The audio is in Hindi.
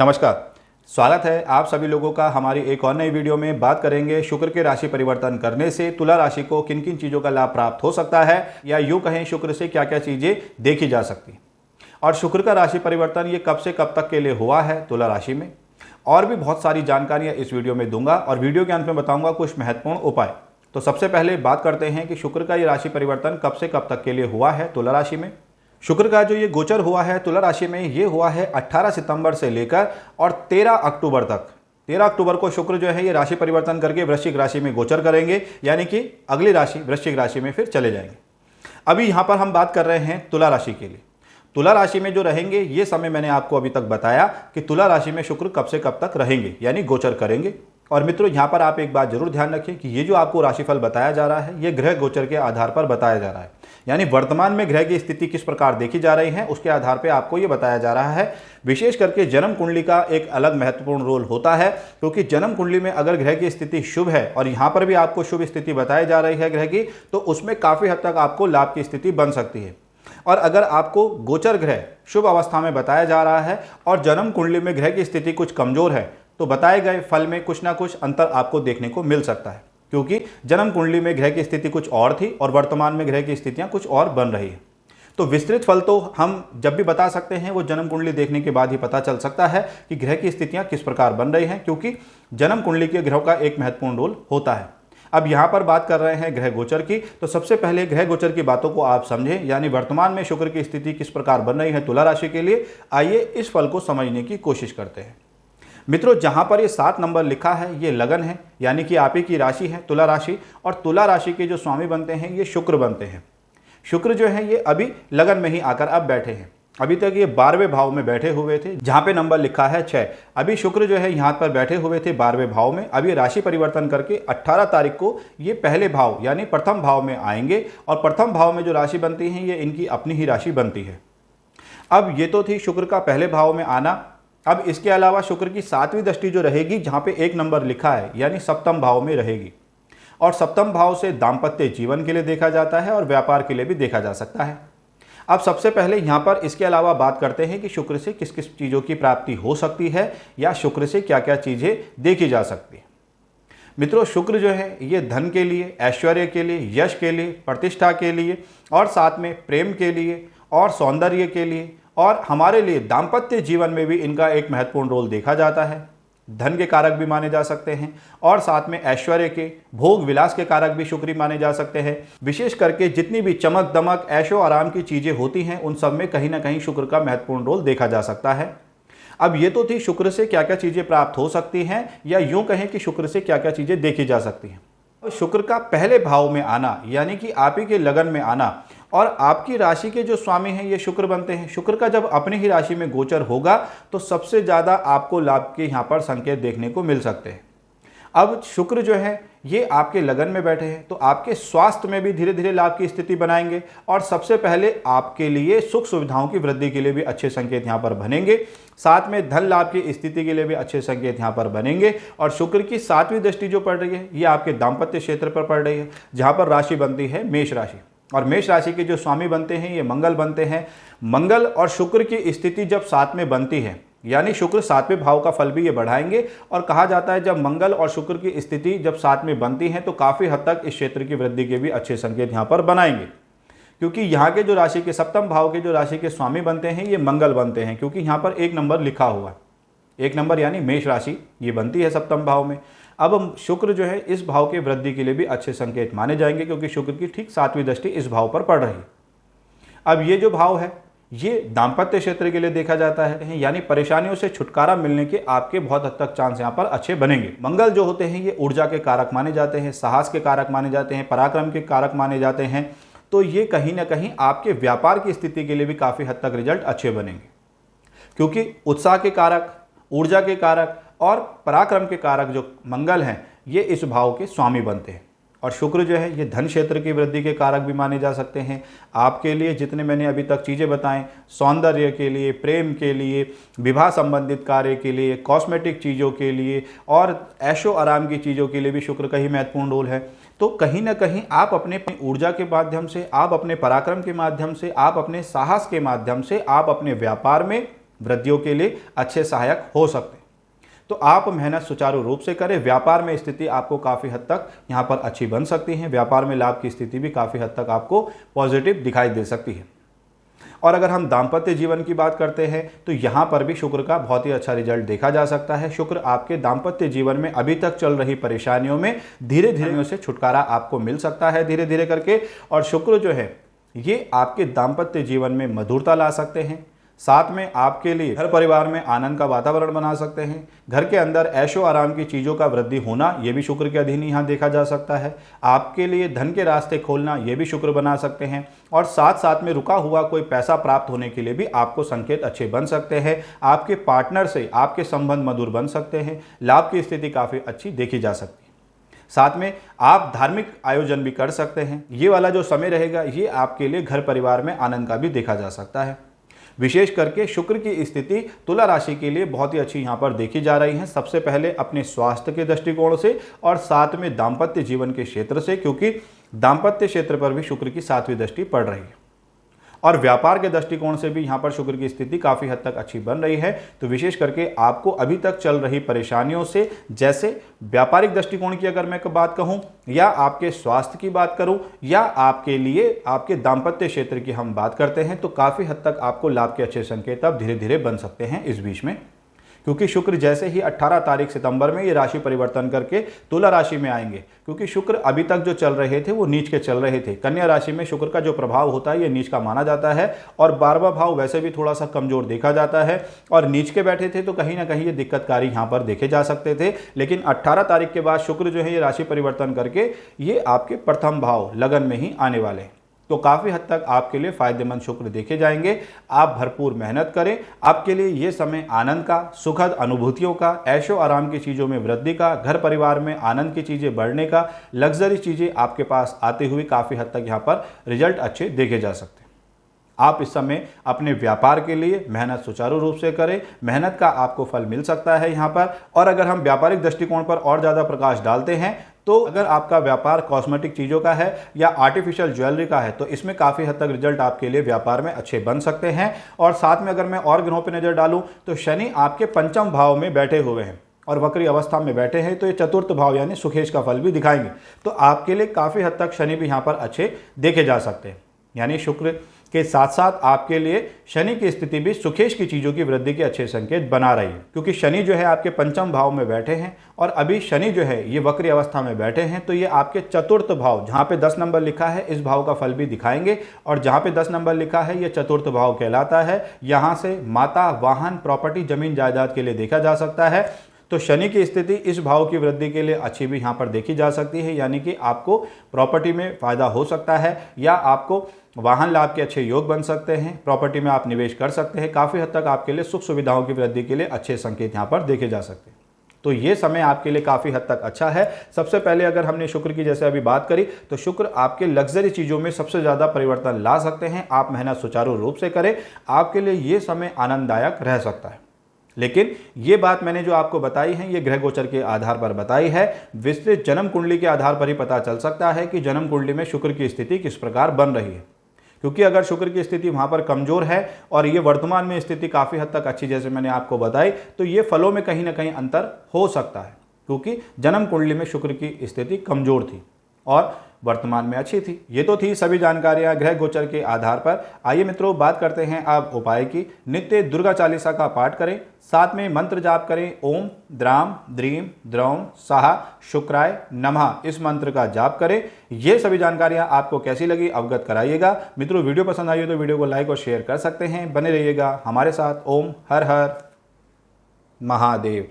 नमस्कार। स्वागत है आप सभी लोगों का हमारी एक और नई वीडियो में। बात करेंगे शुक्र के राशि परिवर्तन करने से तुला राशि को किन किन चीज़ों का लाभ प्राप्त हो सकता है, या यूँ कहें शुक्र से क्या क्या चीज़ें देखी जा सकती, और शुक्र का राशि परिवर्तन ये कब से कब तक के लिए हुआ है तुला राशि में। और भी बहुत सारी जानकारियाँ इस वीडियो में दूंगा और वीडियो के अंत में बताऊँगा कुछ महत्वपूर्ण उपाय। तो सबसे पहले बात करते हैं कि शुक्र का ये राशि परिवर्तन कब से कब तक के लिए हुआ है तुला राशि में। शुक्र का जो ये गोचर हुआ है तुला राशि में, ये हुआ है 18 सितंबर से लेकर और 13 अक्टूबर तक। 13 अक्टूबर को शुक्र जो है ये राशि परिवर्तन करके वृश्चिक राशि में गोचर करेंगे, यानी कि अगली राशि वृश्चिक राशि में फिर चले जाएंगे। अभी यहाँ पर हम बात कर रहे हैं तुला राशि के लिए। तुला राशि में जो रहेंगे ये समय मैंने आपको अभी तक बताया कि तुला राशि में शुक्र कब से कब तक रहेंगे, यानी गोचर करेंगे। और मित्रों, यहाँ पर आप एक बात जरूर ध्यान रखें कि ये जो आपको राशिफल बताया जा रहा है ये ग्रह गोचर के आधार पर बताया जा रहा है, यानी वर्तमान में ग्रह की स्थिति किस प्रकार देखी जा रही है उसके आधार पर आपको ये बताया जा रहा है। विशेष करके जन्म कुंडली का एक अलग महत्वपूर्ण रोल होता है, क्योंकि जन्म कुंडली में अगर ग्रह की स्थिति शुभ है और यहाँ पर भी आपको शुभ स्थिति बताई जा रही है ग्रह की, तो उसमें काफ़ी हद तक आपको लाभ की स्थिति बन सकती है। और अगर आपको गोचर ग्रह शुभ अवस्था में बताया जा रहा है और जन्म कुंडली में ग्रह की स्थिति कुछ कमजोर है, तो बताए गए फल में कुछ ना कुछ अंतर आपको देखने को मिल सकता है, क्योंकि जन्म कुंडली में ग्रह की स्थिति कुछ और थी और वर्तमान में ग्रह की स्थितियां कुछ और बन रही है। तो विस्तृत फल तो हम जब भी बता सकते हैं वो जन्म कुंडली देखने के बाद ही पता चल सकता है कि ग्रह की स्थितियां किस प्रकार बन रही हैं, क्योंकि जन्म कुंडली के ग्रहों का एक महत्वपूर्ण रोल होता है। अब यहाँ पर बात कर रहे हैं ग्रह गोचर की, तो सबसे पहले ग्रह गोचर की बातों को आप समझें, यानी वर्तमान में शुक्र की स्थिति किस प्रकार बन रही है तुला राशि के लिए। आइए इस फल को समझने की कोशिश करते हैं। मित्रों, जहाँ पर ये 7 नंबर लिखा है ये लगन है, यानी कि आप ही की राशि है तुला राशि, और तुला राशि के जो स्वामी बनते हैं ये शुक्र बनते हैं। शुक्र जो है ये अभी लगन में ही आकर अब बैठे हैं। अभी तक ये 12वें भाव में बैठे हुए थे, जहाँ पे नंबर लिखा है 6। अभी शुक्र जो है यहाँ पर बैठे हुए थे 12वें भाव में। अभी राशि परिवर्तन करके 18 तारीख को ये पहले भाव यानी प्रथम भाव में आएंगे, और प्रथम भाव में जो राशि बनती है ये इनकी अपनी ही राशि बनती है। अब ये तो थी शुक्र का पहले भाव में आना। अब इसके अलावा शुक्र की 7वीं दृष्टि जो रहेगी, जहाँ पे 1 नंबर लिखा है, यानी सप्तम भाव में रहेगी। और सप्तम भाव से दाम्पत्य जीवन के लिए देखा जाता है और व्यापार के लिए भी देखा जा सकता है। अब सबसे पहले यहाँ पर इसके अलावा बात करते हैं कि शुक्र से किस किस चीज़ों की प्राप्ति हो सकती है, या शुक्र से क्या क्या चीज़ें देखी जा सकती है। मित्रों, शुक्र जो है ये धन के लिए, ऐश्वर्य के लिए, यश के लिए, प्रतिष्ठा के लिए, और साथ में प्रेम के लिए और सौंदर्य के लिए, और हमारे लिए दाम्पत्य जीवन में भी इनका एक महत्वपूर्ण रोल देखा जाता है। धन के कारक भी माने जा सकते हैं, और साथ में ऐश्वर्य के, भोग विलास के कारक भी शुक्र माने जा सकते हैं। विशेष करके जितनी भी चमक दमक ऐशो आराम की चीज़ें होती हैं उन सब में कहीं ना कहीं शुक्र का महत्वपूर्ण रोल देखा जा सकता है। अब ये तो थी शुक्र से क्या क्या चीज़ें प्राप्त हो सकती हैं, या यूँ कहें कि शुक्र से क्या क्या चीज़ें देखी जा सकती हैं। शुक्र का पहले भाव में आना, यानी कि आप ही के लगन में आना, और आपकी राशि के जो स्वामी हैं ये शुक्र बनते हैं। शुक्र का जब अपनी ही राशि में गोचर होगा तो सबसे ज़्यादा आपको लाभ के यहाँ पर संकेत देखने को मिल सकते हैं। अब शुक्र जो है ये आपके लगन में बैठे हैं, तो आपके स्वास्थ्य में भी धीरे धीरे लाभ की स्थिति बनाएंगे, और सबसे पहले आपके लिए सुख सुविधाओं की वृद्धि के लिए भी अच्छे संकेत यहाँ पर बनेंगे। साथ में धन लाभ की स्थिति के लिए भी अच्छे संकेत यहाँ पर बनेंगे। और शुक्र की 7वीं दृष्टि जो पड़ रही है ये आपके दाम्पत्य क्षेत्र पर पड़ रही है, जहाँ पर राशि बनती है मेष राशि, और मेष राशि के जो स्वामी बनते हैं ये मंगल बनते हैं। मंगल और शुक्र की स्थिति जब साथ में बनती है, यानी शुक्र 7वें भाव का फल भी ये बढ़ाएंगे, और कहा जाता है जब मंगल और शुक्र की स्थिति जब साथ में बनती है तो काफ़ी हद तक इस क्षेत्र की वृद्धि के भी अच्छे संकेत यहाँ पर बनाएंगे, क्योंकि यहाँ के जो राशि के सप्तम भाव के जो राशि के स्वामी बनते हैं ये मंगल बनते हैं, क्योंकि यहाँ पर 1 नंबर लिखा हुआ है। 1 नंबर यानी मेष राशि ये बनती है सप्तम भाव में। अब शुक्र जो है इस भाव के वृद्धि के लिए भी अच्छे संकेत माने जाएंगे, क्योंकि शुक्र की ठीक 7वीं दृष्टि इस भाव पर पड़ रही है। अब ये जो भाव है ये दाम्पत्य क्षेत्र के लिए देखा जाता है, यानी परेशानियों से छुटकारा मिलने के आपके बहुत हद तक चांस यहाँ पर अच्छे बनेंगे। मंगल जो होते हैं ये ऊर्जा के कारक माने जाते हैं, साहस के कारक माने जाते हैं, पराक्रम के कारक माने जाते हैं। तो ये कहीं ना कहीं आपके व्यापार की स्थिति के लिए भी काफ़ी हद तक रिजल्ट अच्छे बनेंगे, क्योंकि उत्साह के कारक, ऊर्जा के कारक और पराक्रम के कारक जो मंगल हैं ये इस भाव के स्वामी बनते हैं। और शुक्र जो है ये धन क्षेत्र की वृद्धि के कारक भी माने जा सकते हैं। आपके लिए जितने मैंने अभी तक चीज़ें बताएं, सौंदर्य के लिए, प्रेम के लिए, विवाह संबंधित कार्य के लिए, कॉस्मेटिक चीज़ों के लिए और ऐशो आराम की चीज़ों के लिए भी शुक्र का ही महत्वपूर्ण रोल है। तो कहीं ना कहीं आप अपने ऊर्जा के माध्यम से, आप अपने पराक्रम के माध्यम से, आप अपने साहस के माध्यम से, आप अपने व्यापार में वृद्धियों के लिए अच्छे सहायक हो सकते हैं। तो आप मेहनत सुचारू रूप से करें। व्यापार में स्थिति आपको काफ़ी हद तक यहाँ पर अच्छी बन सकती है। व्यापार में लाभ की स्थिति भी काफ़ी हद तक आपको पॉजिटिव दिखाई दे सकती है। और अगर हम दाम्पत्य जीवन की बात करते हैं तो यहाँ पर भी शुक्र का बहुत ही अच्छा रिजल्ट देखा जा सकता है। शुक्र आपके दाम्पत्य जीवन में अभी तक चल रही परेशानियों में धीरे धीरे उससे छुटकारा आपको मिल सकता है धीरे धीरे करके। और शुक्र जो है ये आपके दाम्पत्य जीवन में मधुरता ला सकते हैं। साथ में आपके लिए घर परिवार में आनंद का वातावरण बना सकते हैं। घर के अंदर ऐशो आराम की चीज़ों का वृद्धि होना ये भी शुक्र के अधीन यहाँ देखा जा सकता है। आपके लिए धन के रास्ते खोलना ये भी शुक्र बना सकते हैं। और साथ साथ में रुका हुआ कोई पैसा प्राप्त होने के लिए भी आपको संकेत अच्छे बन सकते हैं। आपके पार्टनर से आपके संबंध मधुर बन सकते हैं। लाभ की स्थिति काफ़ी अच्छी देखी जा सकती है। साथ में आप धार्मिक आयोजन भी कर सकते हैं। ये वाला जो समय रहेगा ये आपके लिए घर परिवार में आनंद का भी देखा जा सकता है। विशेष करके शुक्र की स्थिति तुला राशि के लिए बहुत ही अच्छी यहाँ पर देखी जा रही है। सबसे पहले अपने स्वास्थ्य के दृष्टिकोण से और साथ में दाम्पत्य जीवन के क्षेत्र से, क्योंकि दाम्पत्य क्षेत्र पर भी शुक्र की 7वीं दृष्टि पड़ रही है। और व्यापार के दृष्टिकोण से भी यहाँ पर शुक्र की स्थिति काफ़ी हद तक अच्छी बन रही है। तो विशेष करके आपको अभी तक चल रही परेशानियों से, जैसे व्यापारिक दृष्टिकोण की अगर मैं बात कहूँ, या आपके स्वास्थ्य की बात करूँ, या आपके लिए आपके दाम्पत्य क्षेत्र की हम बात करते हैं, तो काफ़ी हद तक आपको लाभ के अच्छे संकेत अब धीरे धीरे बन सकते हैं इस बीच में। क्योंकि शुक्र जैसे ही 18 तारीख सितंबर में ये राशि परिवर्तन करके तुला राशि में आएंगे, क्योंकि शुक्र अभी तक जो चल रहे थे वो नीच के चल रहे थे। कन्या राशि में शुक्र का जो प्रभाव होता है ये नीच का माना जाता है। और 12वां भाव वैसे भी थोड़ा सा कमजोर देखा जाता है और नीच के बैठे थे, तो कहीं ना कहीं ये दिक्कतकारी यहाँ पर देखे जा सकते थे। लेकिन 18 तारीख के बाद शुक्र जो है ये राशि परिवर्तन करके ये आपके प्रथम भाव लगन में ही आने वाले हैं। तो काफ़ी हद तक आपके लिए फायदेमंद शुक्र देखे जाएंगे। आप भरपूर मेहनत करें। आपके लिए ये समय आनंद का, सुखद अनुभूतियों का, ऐशो आराम की चीज़ों में वृद्धि का, घर परिवार में आनंद की चीज़ें बढ़ने का, लग्जरी चीज़ें आपके पास आते हुए काफ़ी हद तक यहाँ पर रिजल्ट अच्छे देखे जा सकते हैं। आप इस समय अपने व्यापार के लिए मेहनत सुचारू रूप से करें। मेहनत का आपको फल मिल सकता है यहाँ पर। और अगर हम व्यापारिक दृष्टिकोण पर और ज़्यादा प्रकाश डालते हैं, तो अगर आपका व्यापार कॉस्मेटिक चीज़ों का है या आर्टिफिशियल ज्वेलरी का है, तो इसमें काफ़ी हद तक रिजल्ट आपके लिए व्यापार में अच्छे बन सकते हैं। और साथ में अगर मैं और ग्रहों पर नज़र डालूं, तो शनि आपके पंचम भाव में बैठे हुए हैं और वक्री अवस्था में बैठे हैं, तो ये चतुर्थ भाव यानी सुखेश का फल भी दिखाएंगे। तो आपके लिए काफ़ी हद तक शनि भी यहाँ पर अच्छे देखे जा सकते हैं। यानी शुक्र के साथ साथ आपके लिए शनि की स्थिति भी सुखेश की चीज़ों की वृद्धि के अच्छे संकेत बना रही है। क्योंकि शनि जो है आपके पंचम भाव में बैठे हैं और अभी शनि जो है ये वक्री अवस्था में बैठे हैं, तो ये आपके चतुर्थ भाव, जहाँ पे 10 नंबर लिखा है, इस भाव का फल भी दिखाएंगे। और जहाँ पे 10 नंबर लिखा है ये चतुर्थ भाव कहलाता है। यहाँ से माता, वाहन, प्रॉपर्टी, जमीन जायदाद के लिए देखा जा सकता है। तो शनि की स्थिति इस भाव की वृद्धि के लिए अच्छी भी यहाँ पर देखी जा सकती है। यानी कि आपको प्रॉपर्टी में फ़ायदा हो सकता है, या आपको वाहन लाभ के अच्छे योग बन सकते हैं। प्रॉपर्टी में आप निवेश कर सकते हैं। काफ़ी हद तक आपके लिए सुख सुविधाओं की वृद्धि के लिए अच्छे संकेत यहाँ पर देखे जा सकते हैं। तो ये समय आपके लिए काफ़ी हद तक अच्छा है। सबसे पहले अगर हमने शुक्र की जैसे अभी बात करी, तो शुक्र आपके लग्जरी चीज़ों में सबसे ज़्यादा परिवर्तन ला सकते हैं। आप मेहनत सुचारू रूप से करें, आपके लिए ये समय आनंददायक रह सकता है। लेकिन ये बात मैंने जो आपको बताई है, ये ग्रह गोचर के आधार पर बताई है। विस्तृत जन्म कुंडली के आधार पर ही पता चल सकता है कि जन्म कुंडली में शुक्र की स्थिति किस प्रकार बन रही है। क्योंकि अगर शुक्र की स्थिति वहाँ पर कमज़ोर है और ये वर्तमान में स्थिति काफ़ी हद तक अच्छी जैसे मैंने आपको बताई, तो ये फलों में कहीं ना कहीं अंतर हो सकता है। क्योंकि जन्म कुंडली में शुक्र की स्थिति कमज़ोर थी और वर्तमान में अच्छी थी। ये तो थी सभी जानकारियाँ ग्रह गोचर के आधार पर। आइए मित्रों, बात करते हैं आप उपाय की। नित्य दुर्गा चालीसा का पाठ करें, साथ में मंत्र जाप करें। ओम द्राम द्रीम द्रौम साहा शुक्राय नमः, इस मंत्र का जाप करें। ये सभी जानकारियाँ आपको कैसी लगी अवगत कराइएगा। मित्रों, वीडियो पसंद आई हो तो वीडियो को लाइक और शेयर कर सकते हैं। बने रहिएगा हमारे साथ। ओम हर हर महादेव।